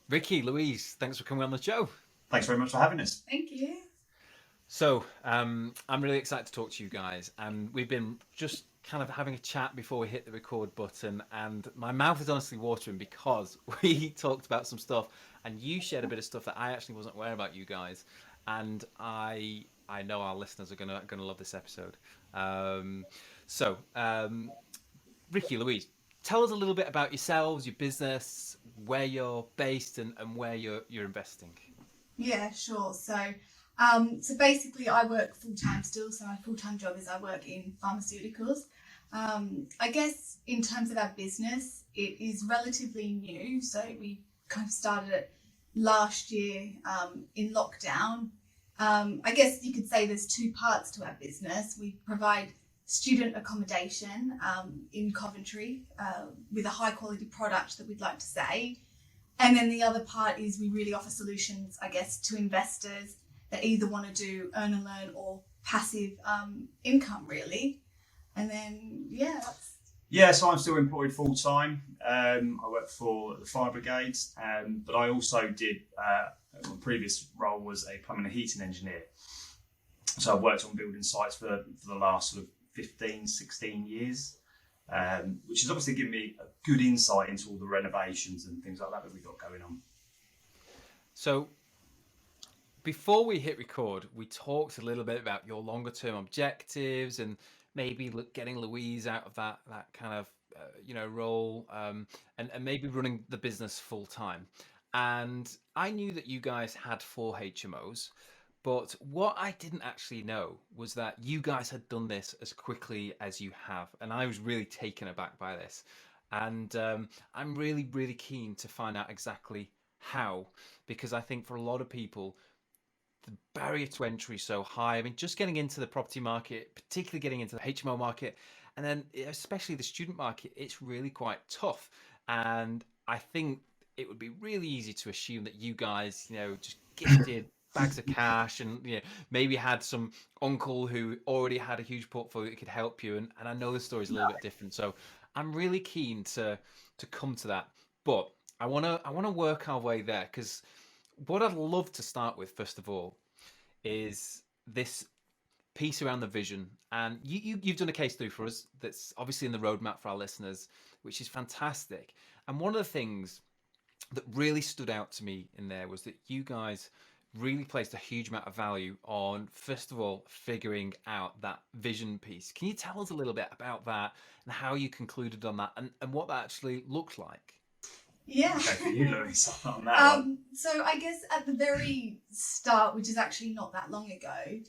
Ricky, Louise, thanks for coming on the show. Thanks very much for having us. Thank you. I'm really excited to talk to you guys, and we've been just kind of having a chat before we hit the record button, and my mouth is honestly watering because we talked about some stuff, and you shared a bit of stuff that I actually wasn't aware about you guys, and I know our listeners are gonna love this episode. Um, so, Ricky, Louise, tell us a little bit about yourselves, your business, where you're based, and where you're investing. Yeah, sure. So basically, I work full time still. So my full time job is I work in pharmaceuticals. I guess in terms of our business, it is relatively new. So we kind of started it last year in lockdown. I guess you could say there's two parts to our business. We provide student accommodation in Coventry with a high quality product that we'd like to say. And then the other part is we really offer solutions, I guess, to investors that either want to do earn and learn or passive income, really. And then, yeah, that's... Yeah, so I'm still employed full time. I work for the fire brigades, but I also did, my previous role was a plumbing and heating engineer. So I've worked on building sites for the last sort of 15, 16 years, which has obviously given me a good insight into all the renovations and things like that we've got going on. So, before we hit record, we talked a little bit about your longer term objectives and maybe getting Louise out of that kind of role, and maybe running the business full time. And I knew that you guys had four HMOs, but what I didn't actually know was that you guys had done this as quickly as you have, and I was really taken aback by this. And I'm really, really keen to find out exactly how, because I think for a lot of people the barrier to entry is so high. I mean, just getting into the property market, particularly getting into the HMO market, and then especially the student market, it's really quite tough. And I think it would be really easy to assume that you guys, just gifted bags of cash and maybe had some uncle who already had a huge portfolio that could help you. And I know the story's a little bit different, so I'm really keen to come to that. But I wanna work our way there because what I'd love to start with, first of all, is this piece around the vision. And you've done a case through for us that's obviously in the roadmap for our listeners, which is fantastic. And one of the things that really stood out to me in there was that you guys really placed a huge amount of value on, first of all, figuring out that vision piece. Can you tell us a little bit about that and how you concluded on that and what that actually looked like? Yeah. Okay, for you, Louise, on that one. So I guess at the very start, which is actually not that long ago,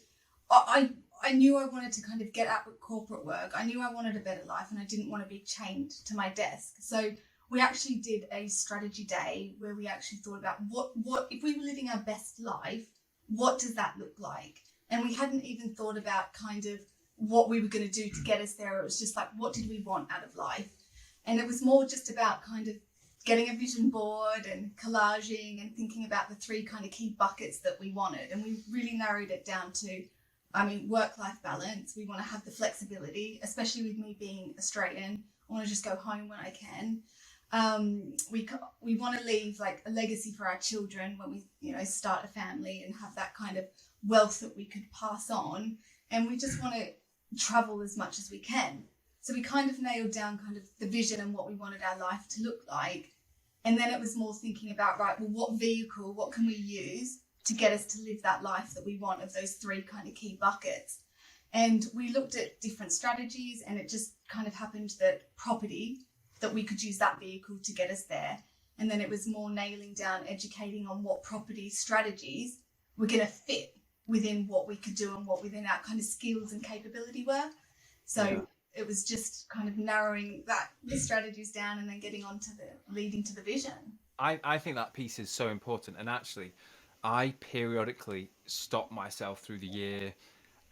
I knew I wanted to kind of get out of corporate work. I knew I wanted a better life and I didn't want to be chained to my desk. So we actually did a strategy day where we actually thought about what if we were living our best life, what does that look like? And we hadn't even thought about kind of what we were going to do to get us there. It was just like, what did we want out of life? And it was more just about kind of getting a vision board and collaging and thinking about the three kind of key buckets that we wanted. And we really narrowed it down to, work-life balance. We want to have the flexibility, especially with me being Australian. I want to just go home when I can. We want to leave like a legacy for our children when we, start a family and have that kind of wealth that we could pass on. And we just want to travel as much as we can. So we kind of nailed down kind of the vision and what we wanted our life to look like. And then it was more thinking about, right, well, what vehicle, what can we use to get us to live that life that we want of those three kind of key buckets? And we looked at different strategies and it just kind of happened that property, that we could use that vehicle to get us there. And then it was more nailing down, educating on what property strategies were going to fit within what we could do and what within our kind of skills and capability were. So yeah. It was just kind of narrowing the strategies down and then getting on to the leading to the vision. I think that piece is so important. And actually, I periodically stop myself through the year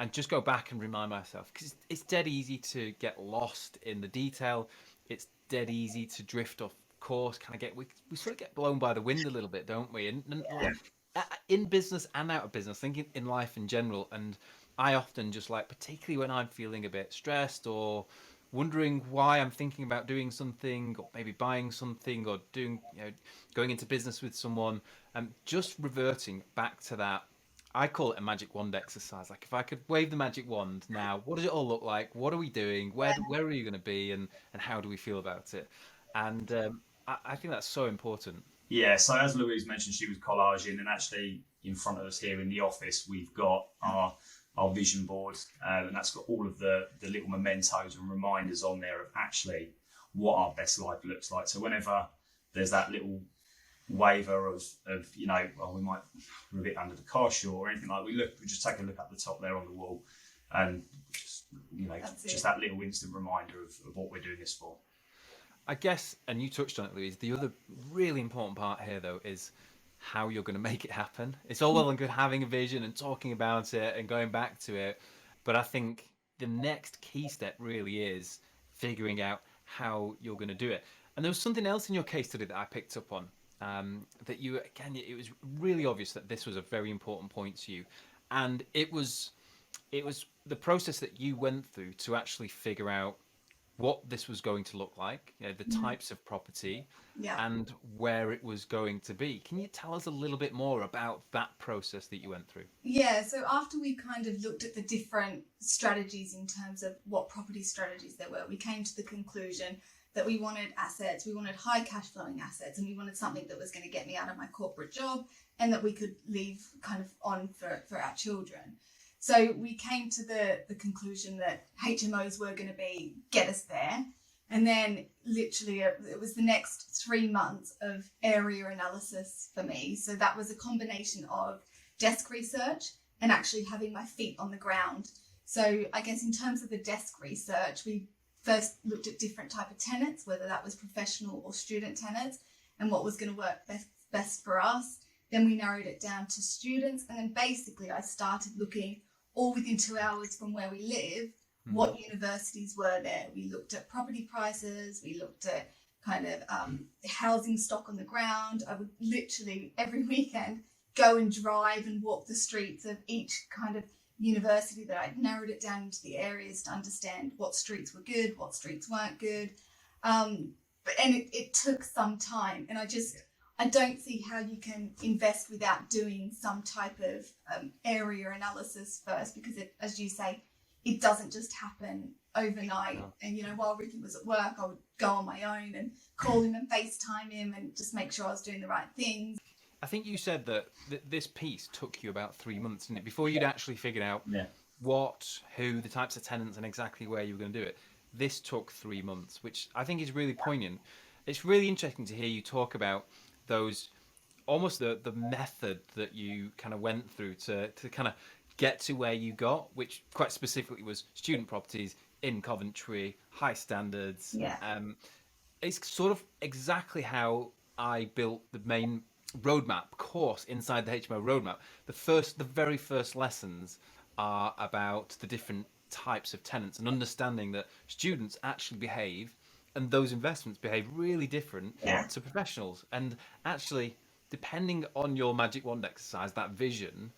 and just go back and remind myself because it's dead easy to get lost in the detail. It's dead easy to drift off course. Kind of we sort of get blown by the wind a little bit, don't we? And in business and out of business, thinking in life in general. And I often just like, particularly when I'm feeling a bit stressed or wondering why I'm thinking about doing something, or maybe buying something, or doing, going into business with someone, and just reverting back to that. I call it a magic wand exercise. Like, if I could wave the magic wand now, what does it all look like? What are we doing? Where are you going to be? And how do we feel about it? And I think that's so important. Yeah, so as Louise mentioned, she was collaging, and actually in front of us here in the office, we've got our vision board, and that's got all of the little mementos and reminders on there of actually what our best life looks like. So whenever there's that little waiver of well, we might move it under the cosh or anything like, we just take a look at the top there on the wall, and just that little instant reminder of what we're doing this for. I guess, and you touched on it, Louise, the other really important part here, though, is how you're going to make it happen. It's all well and good having a vision and talking about it and going back to it, but I think the next key step really is figuring out how you're going to do it. And there was something else in your case study that I picked up on, that you, again, it was really obvious that this was a very important point to you. And it was the process that you went through to actually figure out what this was going to look like, the types of property, and where it was going to be. Can you tell us a little bit more about that process that you went through? Yeah, so after we kind of looked at the different strategies in terms of what property strategies there were, we came to the conclusion that we wanted assets, we wanted high cash flowing assets, and we wanted something that was going to get me out of my corporate job and that we could leave kind of on for our children. So we came to the conclusion that HMOs were going to get us there. And then literally it was the next 3 months of area analysis for me. So that was a combination of desk research and actually having my feet on the ground. So I guess in terms of the desk research, we first looked at different type of tenants, whether that was professional or student tenants, and what was going to work best for us. Then we narrowed it down to students. And then basically I started looking all within 2 hours from where we live, what universities were there. We looked at property prices, we looked at kind of housing stock on the ground. I would literally every weekend go and drive and walk the streets of each kind of university that I'd narrowed it down into the areas to understand what streets were good, what streets weren't good. It took some time, and I don't see how you can invest without doing some type of area analysis first, because it, as you say, it doesn't just happen overnight. No. And, while Ricky was at work, I would go on my own and call him and FaceTime him and just make sure I was doing the right things. I think you said that this piece took you about 3 months, didn't it? Before you'd actually figured out who, the types of tenants and exactly where you were going to do it. This took 3 months, which I think is really poignant. It's really interesting to hear you talk about those, almost the method that you kind of went through to kind of get to where you got, which quite specifically was student properties in Coventry, high standards. It's sort of exactly how I built the main roadmap course inside the HMO roadmap. The very first lessons are about the different types of tenants and understanding that students actually behave, and those investments behave really different to professionals. And actually, depending on your magic wand exercise, that vision,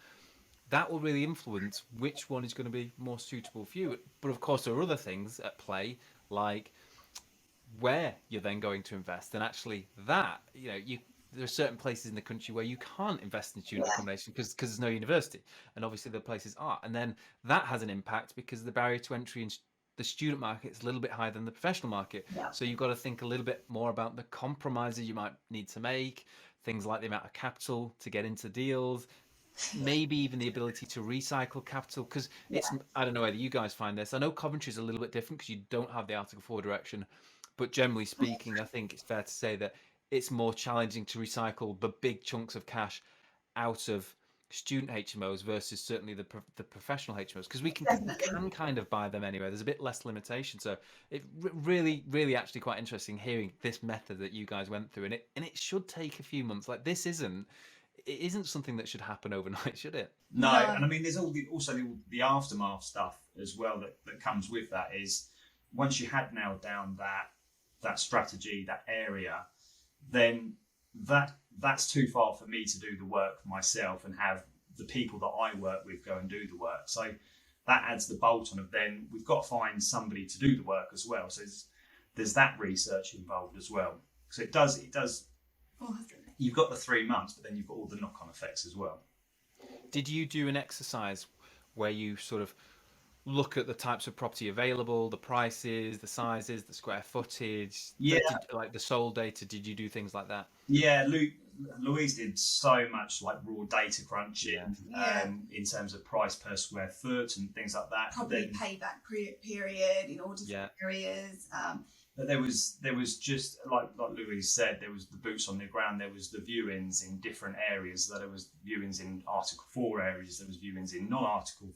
that will really influence which one is going to be more suitable for you. But of course, there are other things at play, like where you're then going to invest. And actually that, there are certain places in the country where you can't invest in student accommodation because there's no university. And obviously the places are. And then that has an impact because the barrier to entry in the student market is a little bit higher than the professional market. So you've got to think a little bit more about the compromises you might need to make, things like the amount of capital to get into deals, maybe even the ability to recycle capital, because it's, I don't know whether you guys find this. I know Coventry is a little bit different because you don't have the Article 4 direction, but generally speaking, I think it's fair to say that it's more challenging to recycle the big chunks of cash out of student HMOs versus certainly the professional HMOs, because we can kind of buy them anyway. There's a bit less limitation. So it really actually quite interesting hearing this method that you guys went through, and it should take a few months. Like, this isn't something that should happen overnight, should it? No, and I mean, there's also the aftermath stuff as well that comes with that. Is once you had nailed down that strategy, that area, then that's too far for me to do the work myself and have the people that I work with go and do the work. So that adds the bolt on of then we've got to find somebody to do the work as well. So there's that research involved as well. So it does. You've got the 3 months, but then you've got all the knock-on effects as well. Did you do an exercise where you sort of look at the types of property available, the prices, the sizes, the square footage, like the sold data? Did you do things like that? Yeah, Louise did so much like raw data crunching in terms of price per square foot and things like that. Probably payback period in all different areas. But there was just like Louise said, there was the boots on the ground. There was the viewings in different areas. There was viewings in Article 4 areas. There was viewings in non-Article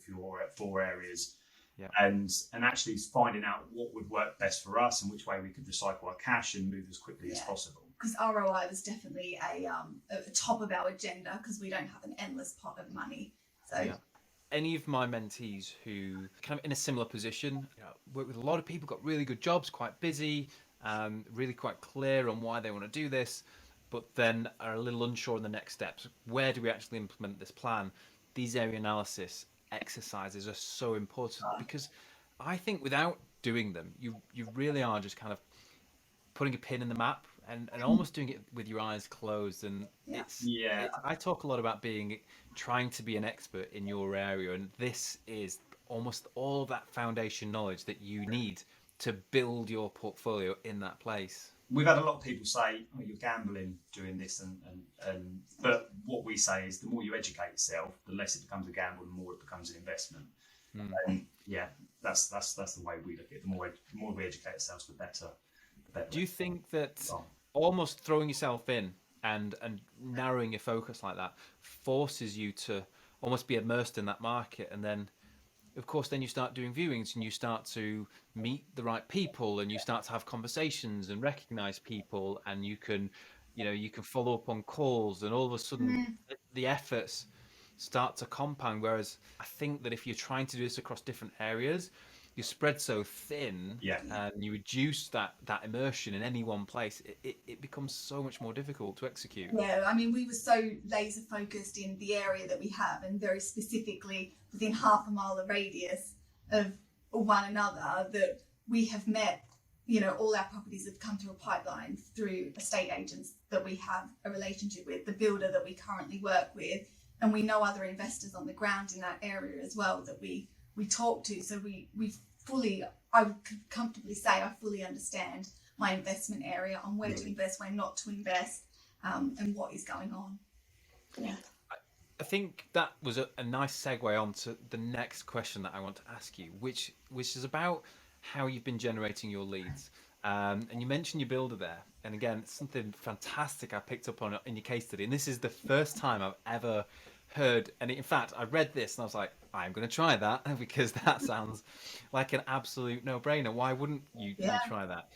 4 areas. Yeah. And actually finding out what would work best for us and which way we could recycle our cash and move as quickly as possible. Because ROI was definitely a top of our agenda because we don't have an endless pot of money. So, any of my mentees who kind of in a similar position, work with a lot of people, got really good jobs, quite busy, really quite clear on why they want to do this, but then are a little unsure on the next steps. Where do we actually implement this plan? These area analysis exercises are so important because I think without doing them, you really are just kind of putting a pin in the map and almost doing it with your eyes closed. And I talk a lot about trying to be an expert in your area, and this is almost all that foundation knowledge that you need to build your portfolio in that place. We've had a lot of people say, "Oh, you're gambling doing this," and but what we say is, the more you educate yourself, the less it becomes a gamble, the more it becomes an investment. And that's the way we look at it. The more we educate ourselves, the better. Do you think that almost throwing yourself in and narrowing your focus like that forces you to almost be immersed in that market, and then of course then you start doing viewings and you start to meet the right people and you start to have conversations and recognize people, and you can follow up on calls, and all of a sudden the efforts start to compound. Whereas I think that if you're trying to do this across different areas, you spread so thin and you reduce that immersion in any one place, it becomes so much more difficult to execute. Yeah, I mean, we were so laser focused in the area that we have, and very specifically within half a mile of radius of one another, that we have met, all our properties have come through a pipeline through estate agents that we have a relationship with, the builder that we currently work with, and we know other investors on the ground in that area as well that we talk to. So I would comfortably say I fully understand my investment area, on where to invest, where not to invest, and what is going on. Yeah. I think that was a nice segue on to the next question that I want to ask you, which is about how you've been generating your leads. And you mentioned your builder there. And again, it's something fantastic I picked up on in your case study. And this is the first time I've ever heard, and in fact I read this and I was like, I'm going to try that because that sounds like an absolute no-brainer. Why wouldn't you try that?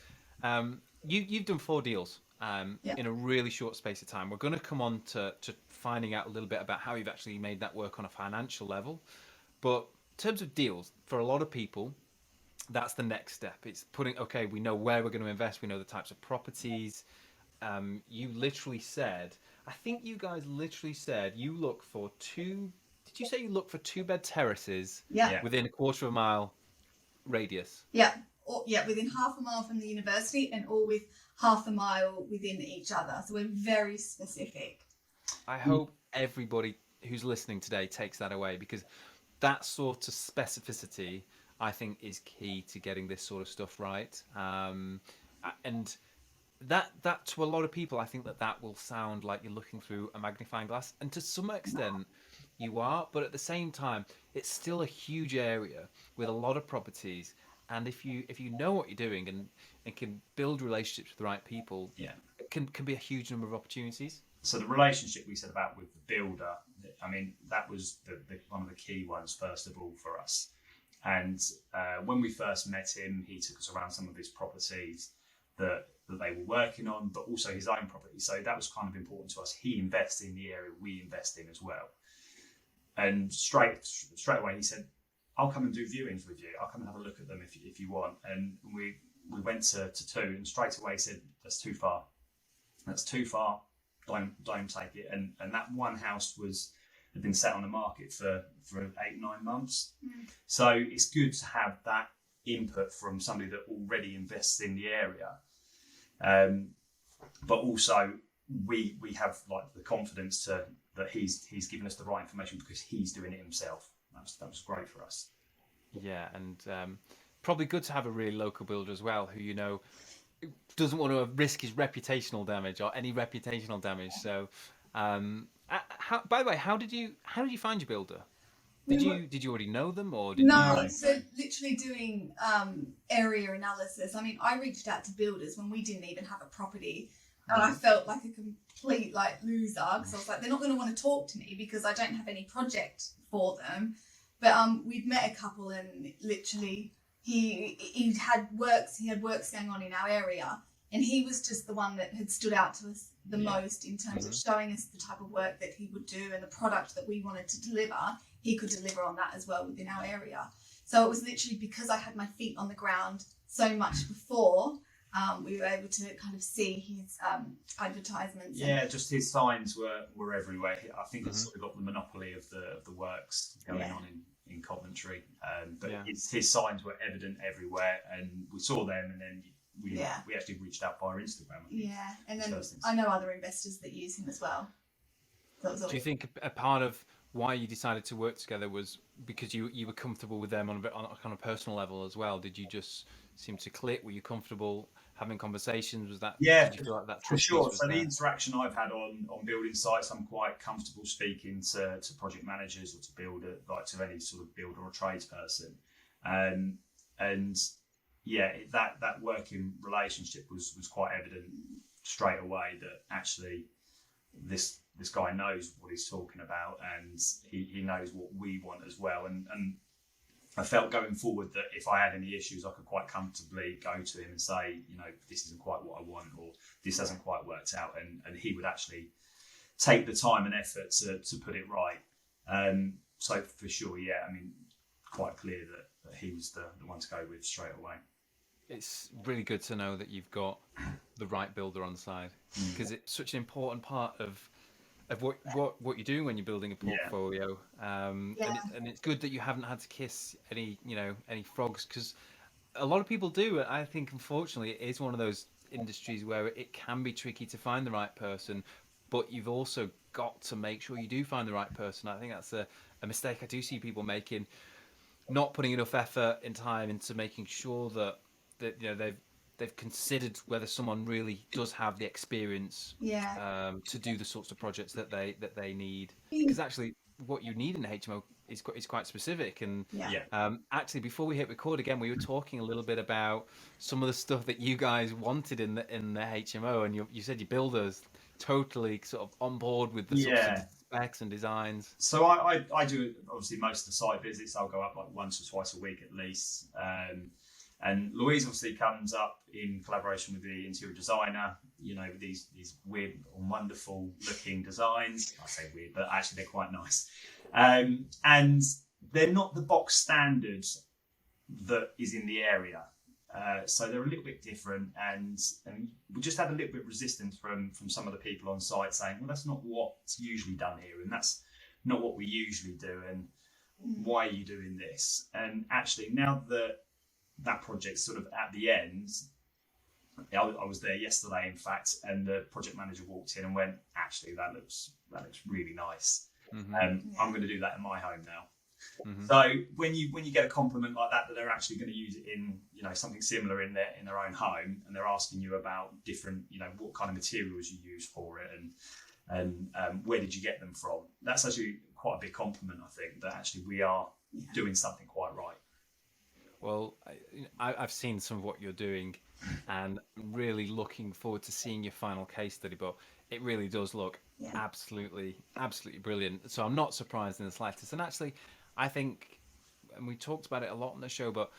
You've done 4 deals in a really short space of time. We're going to come on to finding out a little bit about how you've actually made that work on a financial level. But in terms of deals, for a lot of people, that's the next step. It's we know where we're going to invest. We know the types of properties. You literally said, I think you guys literally said you look for 2. Did you say you look for 2-bed terraces within a quarter of a mile radius? Yeah. Within half a mile from the university, and all with half a mile within each other. So we're very specific. I hope everybody who's listening today takes that away, because that sort of specificity, I think, is key to getting this sort of stuff right. And that to a lot of people, I think that will sound like you're looking through a magnifying glass, and to some extent you are, but at the same time it's still a huge area with a lot of properties, and if you know what you're doing and can build relationships with the right people, it can be a huge number of opportunities. So the relationship we said about with the builder, I mean, that was one of the key ones first of all for us. And when we first met him, he took us around some of his properties that they were working on, but also his own property. So that was kind of important to us. He invests in the area we invest in as well. And straight away he said, I'll come and do viewings with you. I'll come and have a look at them if you want. And we went to 2, and straight away he said, that's too far. That's too far. Don't take it. And that one house was had been sat on the market for 8-9 months. So it's good to have that input from somebody that already invests in the area. But also we have like the confidence that he's given us the right information because he's doing it himself. That was great for us. Yeah, and probably good to have a really local builder as well, who doesn't want to risk his reputational damage or any reputational damage. So, by the way, how did you find your builder? Did you already know them, or did No, you? so literally doing area analysis. I mean, I reached out to builders when we didn't even have a property, and I felt like a complete loser because I was like, they're not going to want to talk to me because I don't have any project for them. But we'd met a couple, and literally he had works going on in our area, and he was just the one that had stood out to us the most in terms of showing us the type of work that he would do and the product that we wanted to deliver. He could deliver on that as well within our area. So it was literally because I had my feet on the ground so much before, we were able to kind of see his advertisements. Yeah, just his signs were everywhere. I think it's sort of got the monopoly of the works going on in Coventry. But his signs were evident everywhere, and we saw them, and then we actually reached out via Instagram. Yeah, and then I know other investors that use him as well. Do you think a part of why you decided to work together was because you were comfortable with them on a kind of personal level as well? Did you just seem to click? Were you comfortable having conversations? Was that did you feel like that for sure? So there? the interaction I've had on building sites, I'm quite comfortable speaking to project managers or to builder, like to any sort of builder or tradesperson, and that working relationship was quite evident straight away that actually this guy knows what he's talking about, and he knows what we want as well. And I felt going forward that if I had any issues, I could quite comfortably go to him and say, this isn't quite what I want, or this hasn't quite worked out, and he would actually take the time and effort to put it right. So for sure, I mean, quite clear that he was the one to go with straight away. It's really good to know that you've got the right builder on side, because it's such an important part of what you're doing when you're building a portfolio. And it's good that you haven't had to kiss any frogs, because a lot of people do. I think unfortunately it is one of those industries where it can be tricky to find the right person, but you've also got to make sure you do find the right person. I think that's a mistake I do see people making, not putting enough effort and time into making sure that they've considered whether someone really does have the experience to do the sorts of projects that they need. Because actually, what you need in a HMO is quite specific. And actually, before we hit record again, we were talking a little bit about some of the stuff that you guys wanted in the HMO, and you said your builders totally sort of on board with the sorts of specs and designs. So I do obviously most of the site visits. I'll go up like once or twice a week at least. And Louise obviously comes up in collaboration with the interior designer, with these weird or wonderful looking designs. I say weird, but actually they're quite nice. And they're not the box standard that is in the area. So they're a little bit different, and we just had a little bit of resistance from some of the people on site saying, well, that's not what's usually done here, and that's not what we usually do, and why are you doing this? And actually, now that project's sort of at the end, I was there yesterday, in fact, and the project manager walked in and went, actually, that looks really nice. I'm going to do that in my home now. So when you get a compliment like that they're actually going to use it in something similar in their own home, and they're asking you about different what kind of materials you use for it, and where did you get them from, that's actually quite a big compliment, I think, that actually we are doing something quite right. Well, I've seen some of what you're doing, and I'm really looking forward to seeing your final case study, but it really does look absolutely brilliant. So I'm not surprised in the slightest. And actually, I think, and we talked about it a lot on the show, but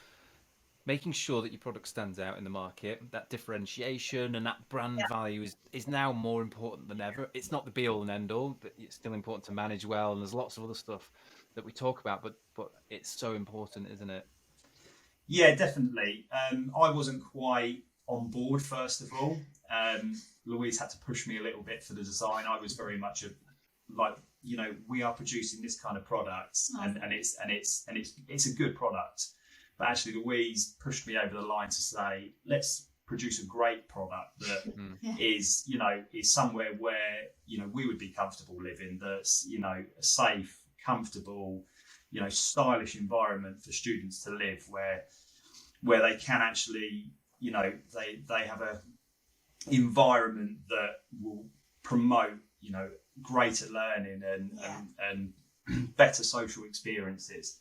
making sure that your product stands out in the market, that differentiation and that brand value is now more important than ever. It's not the be all and end all, but it's still important to manage well, and there's lots of other stuff that we talk about, but it's so important, isn't it? Yeah, definitely. I wasn't quite on board, first of all. Louise had to push me a little bit for the design. I was very much like, you know, we are producing this kind of product, and it's a good product. But actually, Louise pushed me over the line to say, let's produce a great product that is, you know, is somewhere where, you know, we would be comfortable living, that's, you know, a safe, comfortable, you know, stylish environment for students to live, where they can actually, you know, they have a environment that will promote, you know, greater learning and better social experiences.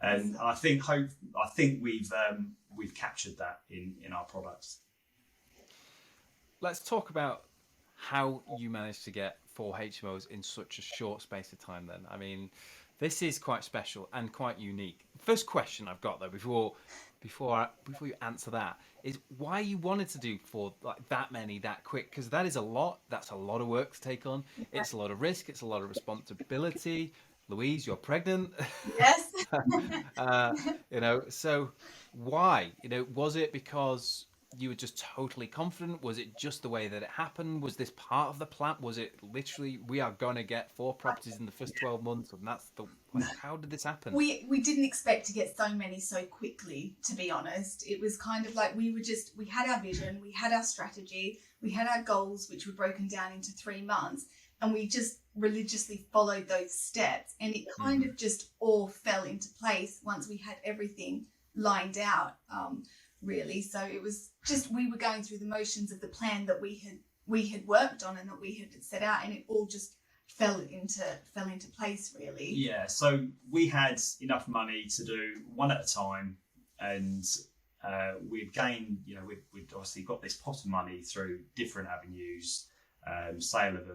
And I think we've captured that in our products. Let's talk about how you managed to get 4 HMOs in such a short space of time then. I mean, this is quite special and quite unique. First question I've got though, before you answer that, is why you wanted to do 4 like that many that quick, because that is a lot. That's a lot of work to take on. It's a lot of risk. It's a lot of responsibility. Louise, you're pregnant. Yes. You know, so why? You know, was it because you were just totally confident? Was it just the way that it happened? Was this part of the plan? Was it literally, we are going to get 4 properties in the first 12 months, and that's the, like, how did this happen? We didn't expect to get so many so quickly, to be honest. It was kind of like we had our vision, we had our strategy, we had our goals, which were broken down into 3 months, and we just religiously followed those steps, and it kind of just all fell into place once we had everything lined out, really. So it was just, we were going through the motions of the plan that we had worked on and that we had set out, and it all just fell into place, really. Yeah, so we had enough money to do 1 at a time, and we'd gained, you know, we'd obviously got this pot of money through different avenues, sale of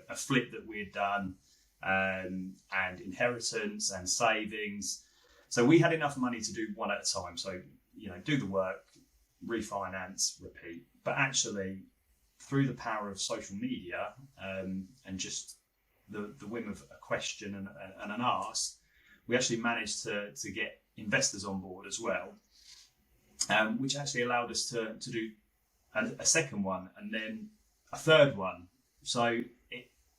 a flip that we had done, and inheritance and savings. So we had enough money to do 1 at a time. So, you know, do the work, refinance, repeat. But actually, through the power of social media, and just the whim of a question and an ask, we actually managed to get investors on board as well, which actually allowed us to do a second one, and then a third one. So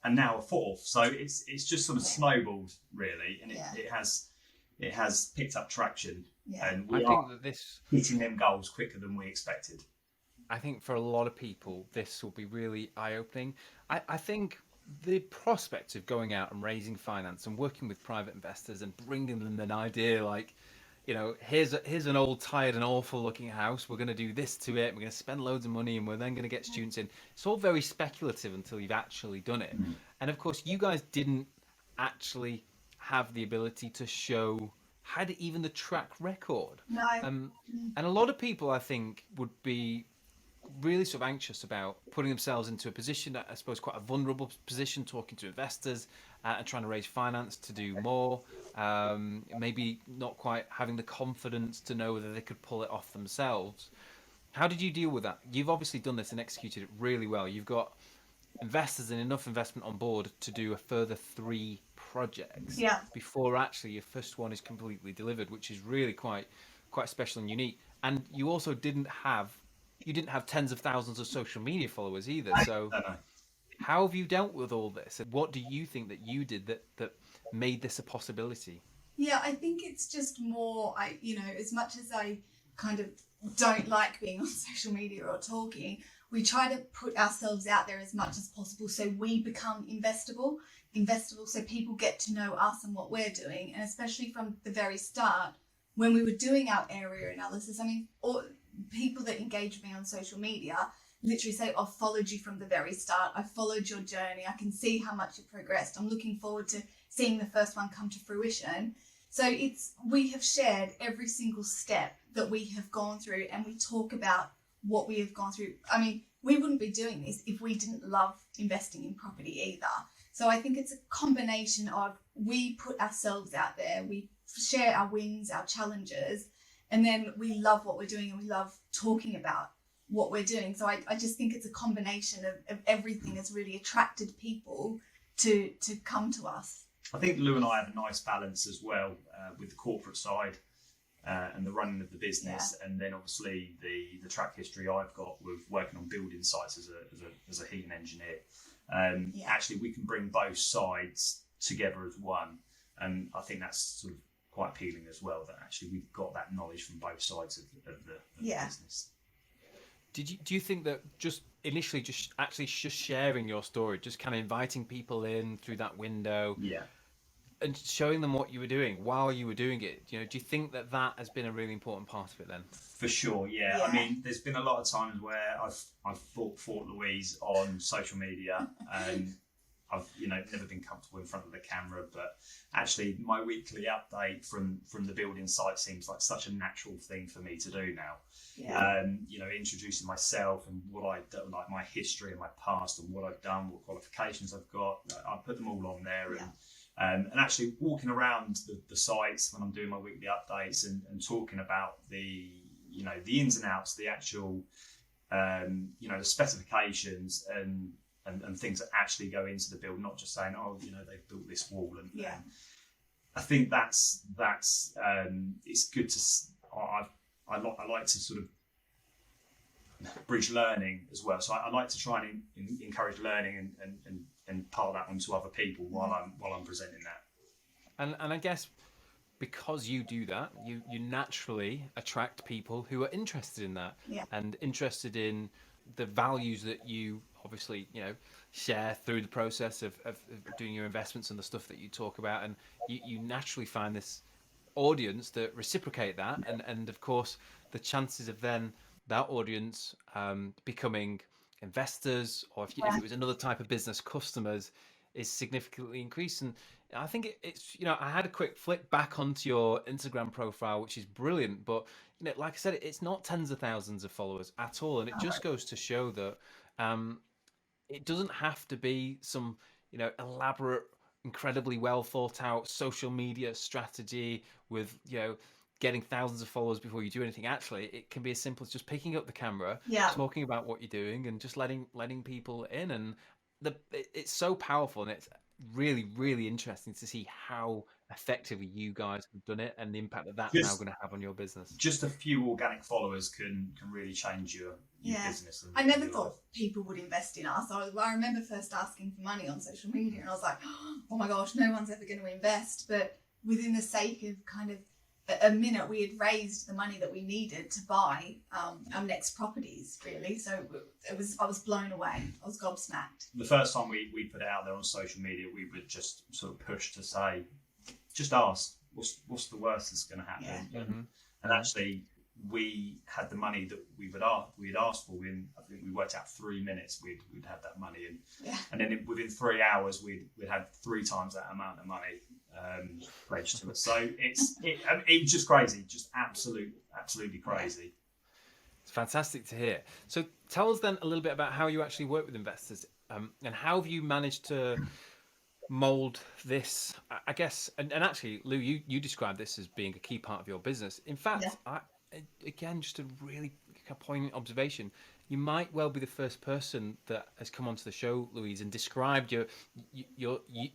and now a 4th. So it's just sort of snowballed, really, and it has picked up traction. Yeah. And we think that this hitting them goals quicker than we expected. I think for a lot of people, this will be really eye-opening. I think the prospect of going out and raising finance and working with private investors and bringing them an idea like, you know, here's an old, tired and awful-looking house. We're going to do this to it. We're going to spend loads of money, and we're then going to get students in. It's all very speculative until you've actually done it. And of course, you guys didn't actually have the ability to show, had even the track record. No. And a lot of people, I think, would be really sort of anxious about putting themselves into a position, I suppose quite a vulnerable position, talking to investors and trying to raise finance to do more, maybe not quite having the confidence to know whether they could pull it off themselves. How did you deal with that? You've obviously done this and executed it really well. You've got investors and enough investment on board to do a further 3 projects before actually your first one is completely delivered, which is really quite special and unique. And you also didn't have tens of thousands of social media followers either. So how have you dealt with all this? And what do you think that you did that made this a possibility? Yeah, I think it's just more, as much as I kind of don't like being on social media or talking, we try to put ourselves out there as much as possible so we become investable so people get to know us and what we're doing. And especially from the very start, when we were doing our area analysis, I mean, people that engage with me on social media literally say, I've followed you from the very start. I've followed your journey. I can see how much you've progressed. I'm looking forward to seeing the first one come to fruition. So we have shared every single step that we have gone through, and we talk about what we have gone through. I mean, we wouldn't be doing this if we didn't love investing in property either. So I think it's a combination of, we put ourselves out there, we share our wins, our challenges, and then we love what we're doing and we love talking about what we're doing. So I just think it's a combination of everything that's really attracted people to come to us. I think Lou and I have a nice balance as well, with the corporate side and the running of the business, and then obviously the track history I've got with working on building sites as a heating engineer. Actually, we can bring both sides together as one, and I think that's sort of quite appealing as well. That actually we've got that knowledge from both sides of the business. Do you think that just initially just sharing your story, just kind of inviting people in through that window, and showing them what you were doing while you were doing it, do you think that has been a really important part of it then? For sure, yeah. I mean, there's been a lot of times where I've fought Louise on social media, and I've never been comfortable in front of the camera, but actually my weekly update from the building site seems like such a natural thing for me to do now. Introducing myself and what I've done, like my history and my past and what I've done, what qualifications I've got, I put them all on there. And actually walking around the sites when I'm doing my weekly updates and talking about the ins and outs, the actual the specifications and things that actually go into the build, not just saying, they've built this wall. And I think that's it's good to. I like to sort of bridge learning as well. So I like to try and encourage learning and part that onto other people while I'm presenting that. And I guess because you do that, you naturally attract people who are interested in that and interested in the values that you obviously share through the process of doing your investments and the stuff that you talk about, and you naturally find this audience that reciprocate that, and of course the chances of then that audience becoming investors, or if it was another type of business, customers, is significantly increased. And I think it's I had a quick flick back onto your Instagram profile, which is brilliant, but like I said, it's not tens of thousands of followers at all, and it just goes to show that it doesn't have to be some elaborate, incredibly well thought out social media strategy with getting thousands of followers before you do anything. Actually, it can be as simple as just picking up the camera, talking about what you're doing, and just letting people in. And it's so powerful, and it's really, really interesting to see how effectively you guys have done it and the impact that's now going to have on your business. Just a few organic followers can really change your business. I never thought people would invest in us. I remember first asking for money on social media, and I was like, oh my gosh, no one's ever going to invest. But within the sake of kind of a minute, we had raised the money that we needed to buy our next properties, really. So I was blown away. I was gobsmacked. The first time we put it out there on social media, we would just sort of push to say, just ask, what's the worst that's going to happen? Yeah. And actually, we had the money that we'd asked for. I think we worked out 3 minutes we'd had that money, and then within 3 hours we'd had 3 times that amount of money pledged to us. So it's just crazy, just absolutely crazy. It's fantastic to hear. So tell us then a little bit about how you actually work with investors, and how have you managed to mold this, I guess, and actually, Lou, you described this as being a key part of your business. In fact, again, just a really poignant observation. You might well be the first person that has come onto the show, Louise, and described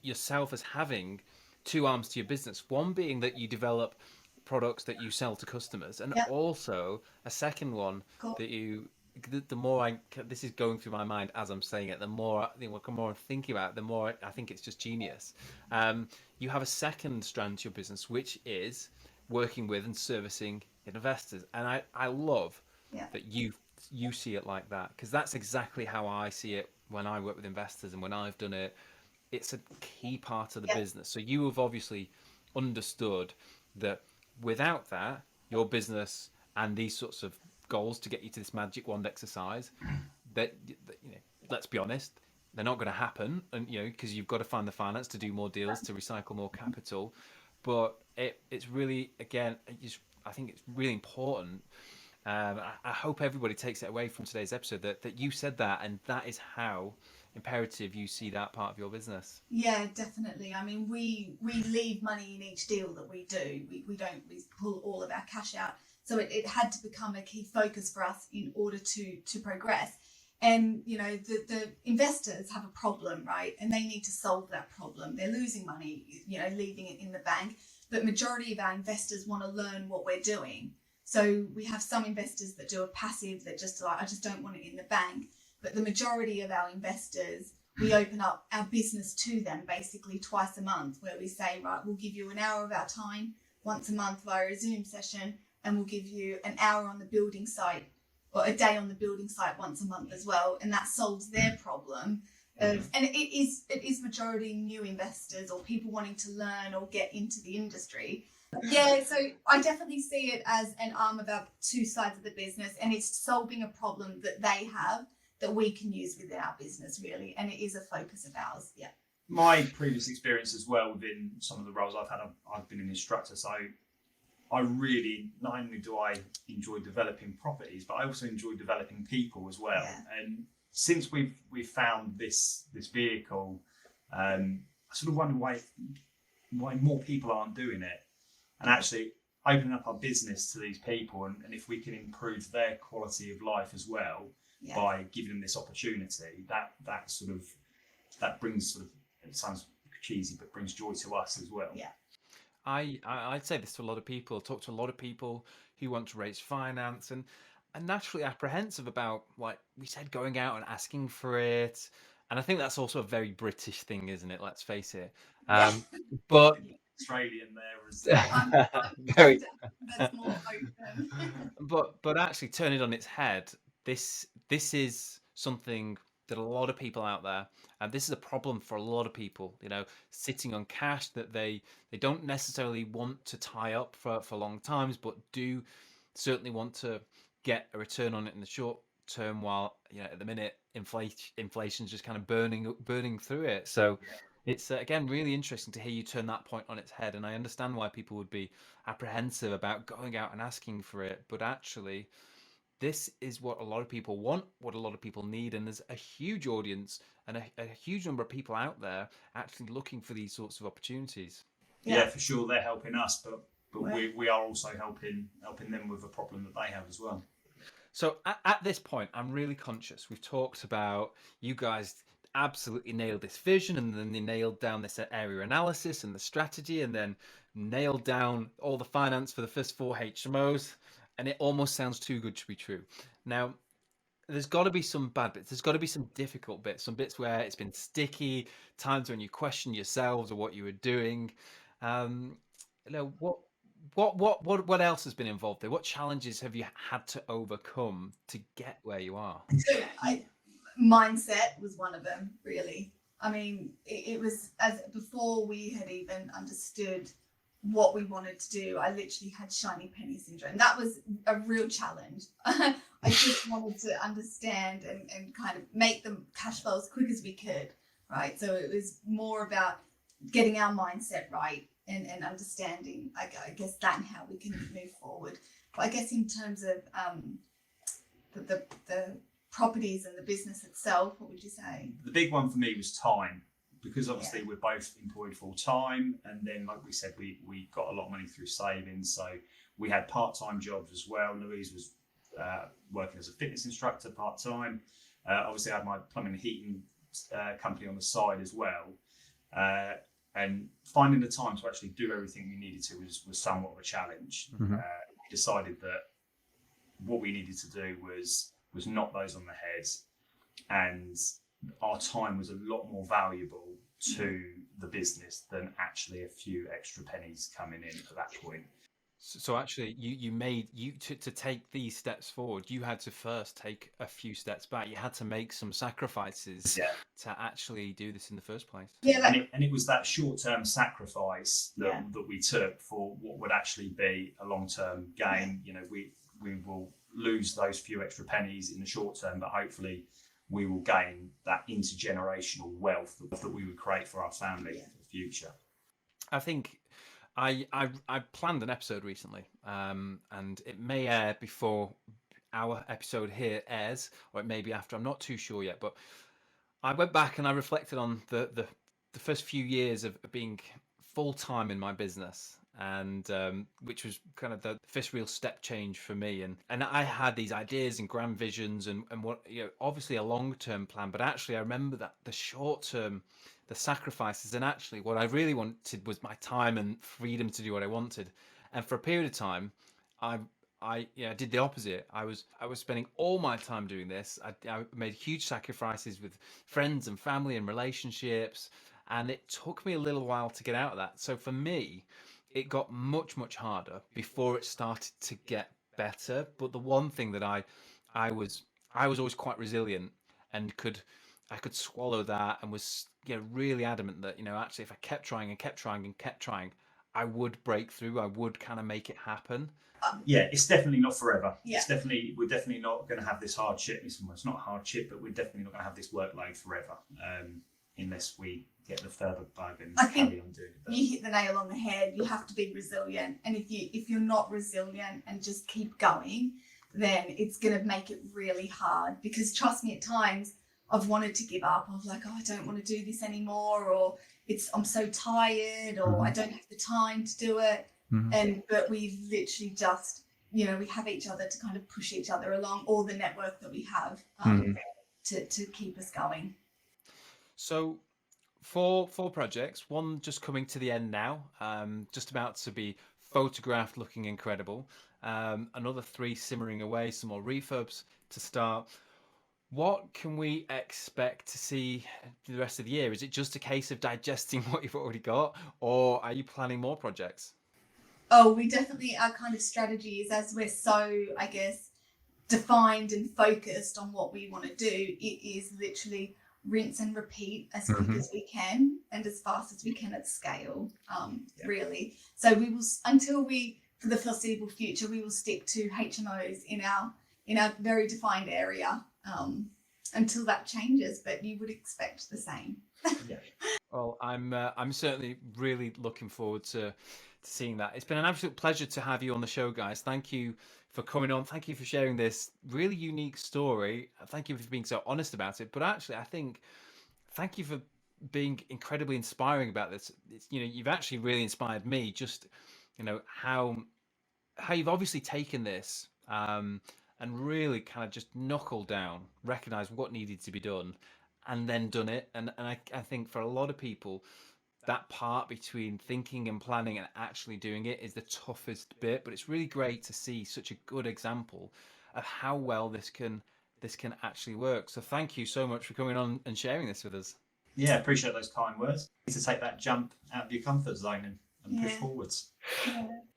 yourself as having 2 arms to your business. One being that you develop products that you sell to customers, and also a second one that you. The more this is going through my mind as I'm saying it, the more I'm thinking about it, the more I think it's just genius. You have a second strand to your business, which is working with and servicing investors, and I love that you see it like that, because that's exactly how I see it when I work with investors and when I've done it. It's a key part of the business. So you have obviously understood that without that, your business and these sorts of goals to get you to this magic wand exercise, that let's be honest, they're not going to happen, and because you've got to find the finance to do more deals, to recycle more capital. But it's really, again, I think it's really important. I hope everybody takes it away from today's episode that you said that, and that is how imperative you see that part of your business. Yeah, definitely. I mean, we leave money in each deal that we do. We pull all of our cash out. So it had to become a key focus for us in order to progress. And, the investors have a problem, right? And they need to solve that problem. They're losing money, leaving it in the bank. But majority of our investors want to learn what we're doing. So we have some investors that do a passive that just like, I just don't want it in the bank. But the majority of our investors we open up our business to them basically twice a month, where we say, right, we'll give you an hour of our time once a month via a Zoom session, and we'll give you an hour on the building site, or a day on the building site once a month as well, and that solves their problem. And it is majority new investors or people wanting to learn or get into the industry. Yeah, so I definitely see it as an arm of our two sides of the business, and it's solving a problem that they have that we can use within our business, really, and it is a focus of ours. Yeah. My previous experience as well within some of the roles I've had, I've been an instructor, so I really, not only do I enjoy developing properties, but I also enjoy developing people as well. Yeah. And since we've found this vehicle, I sort of wonder why more people aren't doing it, and actually opening up our business to these people, and if we can improve their quality of life as well by giving them this opportunity, that brings sort of, it sounds cheesy, but brings joy to us as well. Yeah. I'd say this to a lot of people, talk to a lot of people who want to raise finance and naturally apprehensive about, like we said, going out and asking for it. And I think that's also a very British thing, isn't it? Let's face it. But Australian there is very, that's more open. but actually turn it on its head. This is something that a lot of people out there, and this is a problem for a lot of people, sitting on cash that they don't necessarily want to tie up for long times, but do certainly want to get a return on it in the short term, while at the minute inflation's just kind of burning through it. So it's again really interesting to hear you turn that point on its head, and I understand why people would be apprehensive about going out and asking for it, but actually this is what a lot of people want, what a lot of people need, and there's a huge audience and a huge number of people out there actually looking for these sorts of opportunities. Yeah, for sure, they're helping us, but we are also helping them with a problem that they have as well. So at this point, I'm really conscious. We've talked about you guys absolutely nailed this vision, and then they nailed down this area analysis and the strategy, and then nailed down all the finance for the first 4 HMOs. And it almost sounds too good to be true. Now, there's got to be some bad bits. There's got to be some difficult bits, some bits where it's been sticky, times when you question yourselves or what you were doing. What else has been involved there? What challenges have you had to overcome to get where you are? So mindset was one of them, really. I mean, it was, as before we had even understood what we wanted to do, I literally had shiny penny syndrome. That was a real challenge. I just wanted to understand and kind of make the cash flow as quick as we could, right? So it was more about getting our mindset right and understanding, I guess, that and how we can move forward. But I guess in terms of the properties and the business itself, what would you say? The big one for me was time, because obviously we're both employed full time, and then like we said, we got a lot of money through savings, so we had part-time jobs as well. Louise was working as a fitness instructor part-time. Obviously I had my plumbing and heating company on the side as well, and finding the time to actually do everything we needed to was somewhat of a challenge. We decided that what we needed to do was knock those on the head, and our time was a lot more valuable to the business than actually a few extra pennies coming in at that point. So actually, to take these steps forward, you had to first take a few steps back. You had to make some sacrifices to actually do this in the first place. Yeah, and it was that short-term sacrifice that we took for what would actually be a long-term gain. We will lose those few extra pennies in the short term, but hopefully we will gain that intergenerational wealth that we would create for our family for the future. I think I planned an episode recently, and it may air before our episode here airs, or it may be after. I'm not too sure yet, but I went back and I reflected on the first few years of being full time in my business, and which was kind of the first real step change for me. And I had these ideas and grand visions and what, obviously a long-term plan, but actually I remember that the short-term, the sacrifices, and actually what I really wanted was my time and freedom to do what I wanted. And for a period of time, I I did the opposite. I was spending all my time doing this. I made huge sacrifices with friends and family and relationships, and it took me a little while to get out of that. So for me, it got much harder before it started to get better. But the one thing that I was I was always quite resilient and I could swallow that, and was really adamant that actually if I kept trying and kept trying and kept trying, I would break through. I would kind of make it happen. Yeah, it's definitely not forever. Yeah. We're definitely not going to have this hardship. It's not hardship, but we're definitely not going to have this workload forever, unless we get the further bug and carry on doing it. You hit the nail on the head. You have to be resilient, and if you're not resilient and just keep going, then it's going to make it really hard. Because trust me, at times I've wanted to give up. I'm like, oh, I don't want to do this anymore, or I'm so tired, or I don't have the time to do it. But we've literally just, we have each other to kind of push each other along, or the network that we have to keep us going. So, four projects, one just coming to the end now, just about to be photographed, looking incredible. Another three simmering away, some more refurbs to start. What can we expect to see the rest of the year? Is it just a case of digesting what you've already got, or are you planning more projects? Oh, we definitely, our kind of strategy is, as we're so, I guess, defined and focused on what we want to do, it is literally rinse and repeat as quick as we can and as fast as we can at scale, really. So we will, for the foreseeable future, we will stick to HMOs in our very defined area until that changes, but you would expect the same. Yeah. Well, I'm certainly really looking forward to seeing that. It's been an absolute pleasure to have you on the show, guys. Thank you for coming on. Thank you for sharing this really unique story. Thank you for being so honest about it. But actually, I think thank you for being incredibly inspiring about this. You've actually really inspired me. Just how you've obviously taken this and really kind of just knuckled down, recognized what needed to be done, and then done it. And I think for a lot of people, that part between thinking and planning and actually doing it is the toughest bit. But it's really great to see such a good example of how well this can actually work. So thank you so much for coming on and sharing this with us. Yeah, appreciate those kind words. You need to take that jump out of your comfort zone and push forwards.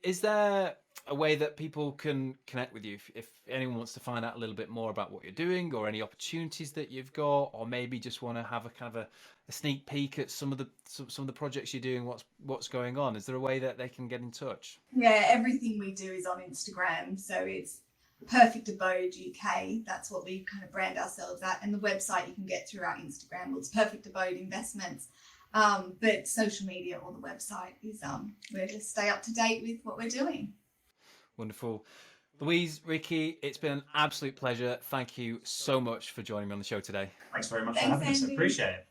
Is there a way that people can connect with you if anyone wants to find out a little bit more about what you're doing, or any opportunities that you've got, or maybe just want to have a kind of a sneak peek at some of the projects you're doing, what's going on? Is there a way that they can get in touch? Yeah, everything we do is on Instagram, so it's Perfect Abode UK. That's what we kind of brand ourselves at, and the website you can get through our Instagram. Well, it's Perfect Abode Investments. But social media or the website is where to stay up to date with what we're doing. Wonderful. Louise, Ricky, it's been an absolute pleasure. Thank you so much for joining me on the show today. Thanks very much for having us. I appreciate it.